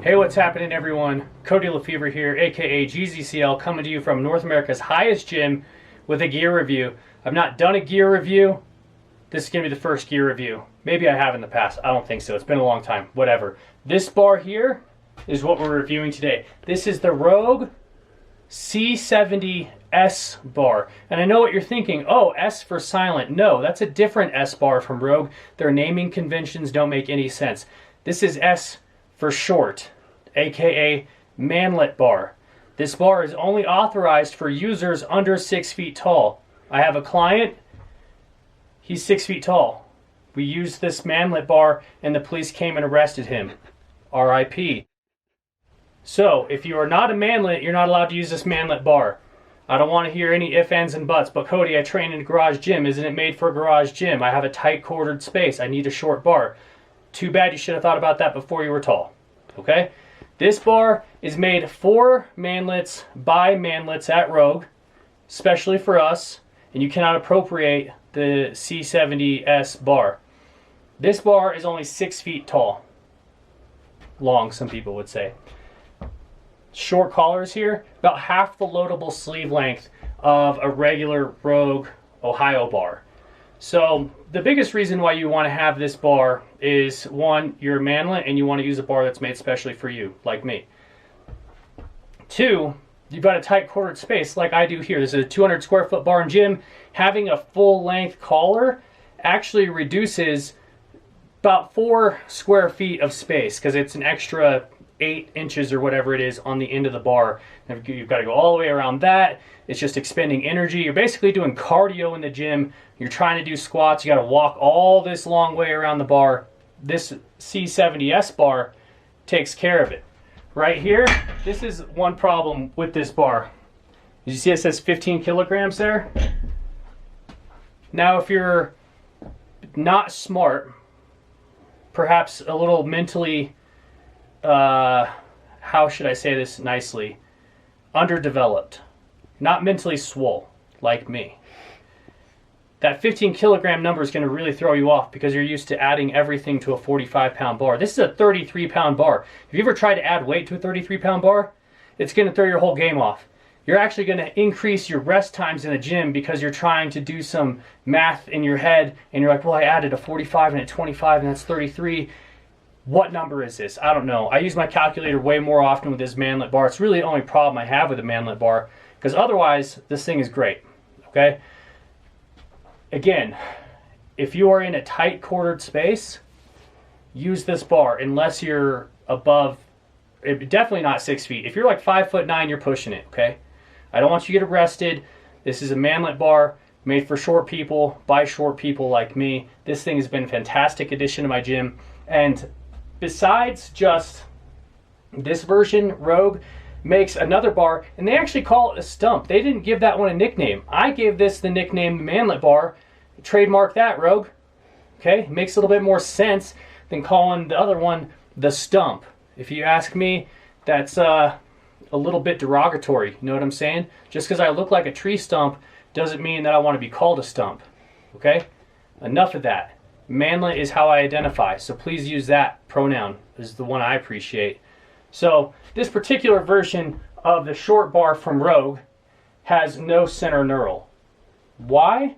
Hey, what's happening, everyone? Cody Lefevre here, aka GZCL, coming to you from North America's highest gym with a gear review. I've not done a gear review. This is going to be the first gear review. Maybe I have in the past. I don't think so. It's been a long time. Whatever. This bar here is what we're reviewing today. This is the Rogue C70-S bar. And I know what you're thinking. Oh, S for silent. No, that's a different S bar from Rogue. Their naming conventions don't make any sense. This is S for short, aka manlet bar. This bar is only authorized for users under 6 feet tall. I have a client, he's 6 feet tall. We used this manlet bar and the police came and arrested him. RIP. So, if you are not a manlet, you're not allowed to use this manlet bar. I don't want to hear any ifs, ands, and buts, but Cody, I train in a garage gym. Isn't it made for a garage gym? I have a tight quartered space. I need a short bar. Too bad you should have thought about that before you were tall. Okay? This bar is made for manlets by manlets at Rogue, especially for us, and you cannot appropriate the C70-S bar. This bar is only 6 feet tall. Long, some people would say. Short collars here, about half the loadable sleeve length of a regular Rogue Ohio bar. So the biggest reason why you want to have this bar is, one, you're a manlet and you want to use a bar that's made specially for you, like me. Two, you've got a tight quartered space like I do here. This is a 200 square foot bar and gym. Having a full length collar actually reduces about 4 square feet of space because it's an extra 8 inches or whatever it is on the end of the bar. You've got to go all the way around that. It's just expending energy. You're basically doing cardio in the gym. You're trying to do squats. You got to walk all this long way around the bar. This C70-S bar takes care of it. Right here, this is one problem with this bar. Did you see it says 15 kilograms there? Now, if you're not smart, perhaps a little mentally, how should I say this nicely? Underdeveloped. Not mentally swole, like me. That 15 kilogram number is going to really throw you off because you're used to adding everything to a 45-pound bar. This is a 33-pound bar. Have you ever tried to add weight to a 33-pound bar? It's going to throw your whole game off. You're actually going to increase your rest times in the gym because you're trying to do some math in your head and you're like, well, I added a 45 and a 25 and that's 33. What number is this? I don't know. I use my calculator way more often with this manlet bar. It's really the only problem I have with a manlet bar because otherwise this thing is great. Okay? Again, if you are in a tight quartered space, use this bar unless you're above, definitely not 6 feet. If you're like 5'9", you're pushing it, okay? I don't want you to get arrested. This is a manlet bar made for short people by short people like me. This thing has been a fantastic addition to my gym. And besides just this version, Rogue makes another bar, and they actually call it a stump. They didn't give that one a nickname. I gave this the nickname manlet bar. Trademark that, Rogue. Okay, makes a little bit more sense than calling the other one the stump. If you ask me, that's a little bit derogatory. You know what I'm saying? Just because I look like a tree stump doesn't mean that I want to be called a stump. Okay? Enough of that. Manlet is how I identify, so please use that pronoun. This is the one I appreciate. So this particular version of the short bar from Rogue has no center knurl. Why?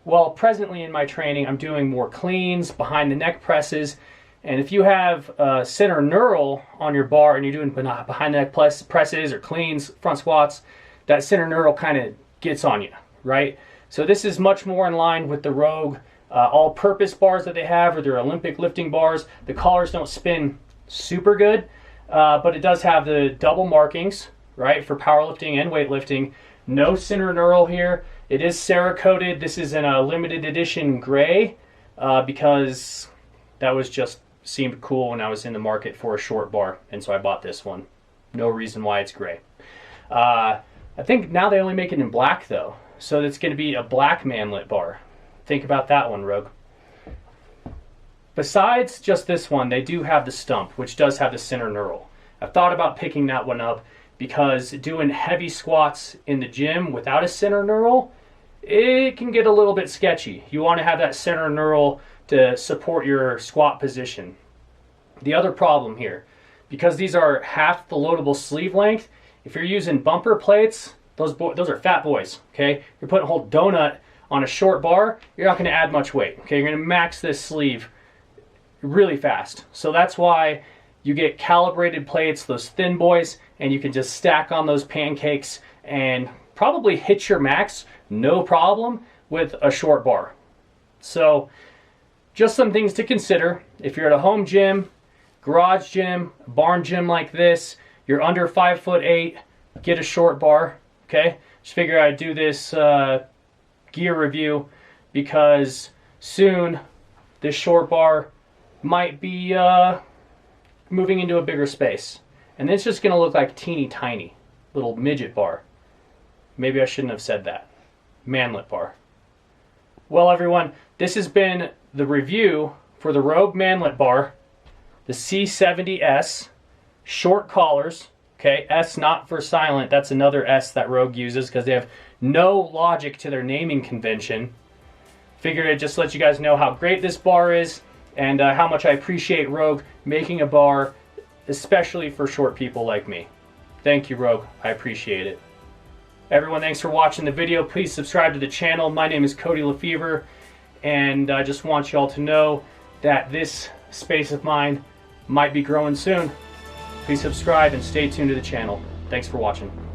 Well, presently in my training, I'm doing more cleans, behind the neck presses, and if you have a center knurl on your bar and you're doing behind the neck presses or cleans, front squats, that center knurl kind of gets on you, right? So this is much more in line with the Rogue all-purpose bars that they have, or their Olympic lifting bars. The collars don't spin super good, but it does have the double markings, right, for powerlifting and weightlifting. No center knurl here. It is Cerakoted. This is in a limited edition gray because that was just seemed cool when I was in the market for a short bar, and so I bought this one. No reason why it's gray. I think now they only make it in black though, so it's going to be a black manlet bar. Think about that one, Rogue. Besides just this one, they do have the stump, which does have the center knurl. I've thought about picking that one up because doing heavy squats in the gym without a center knurl, it can get a little bit sketchy. You want to have that center knurl to support your squat position. The other problem here, because these are half the loadable sleeve length, if you're using bumper plates, those are fat boys, okay? You're putting a whole donut on a short bar, you're not gonna add much weight, okay? You're gonna max this sleeve really fast. So that's why you get calibrated plates, those thin boys, and you can just stack on those pancakes and probably hit your max, no problem, with a short bar. So just some things to consider. If you're at a home gym, garage gym, barn gym like this, you're under 5'8", get a short bar, okay? Just figure I'd do this gear review because soon this short bar might be moving into a bigger space. And it's just gonna look like teeny tiny little midget bar. Maybe I shouldn't have said that. Manlet bar. Well, everyone, this has been the review for the Rogue Manlet Bar, the C70-S, short collars, okay, S not for silent, that's another S that Rogue uses because they have no logic to their naming convention. Figured I'd just let you guys know how great this bar is and how much I appreciate Rogue making a bar, especially for short people like me. Thank you, Rogue, I appreciate it. Everyone, thanks for watching the video. Please subscribe to the channel. My name is Cody Lefevre, and I just want you all to know that this space of mine might be growing soon. Please subscribe and stay tuned to the channel. Thanks for watching.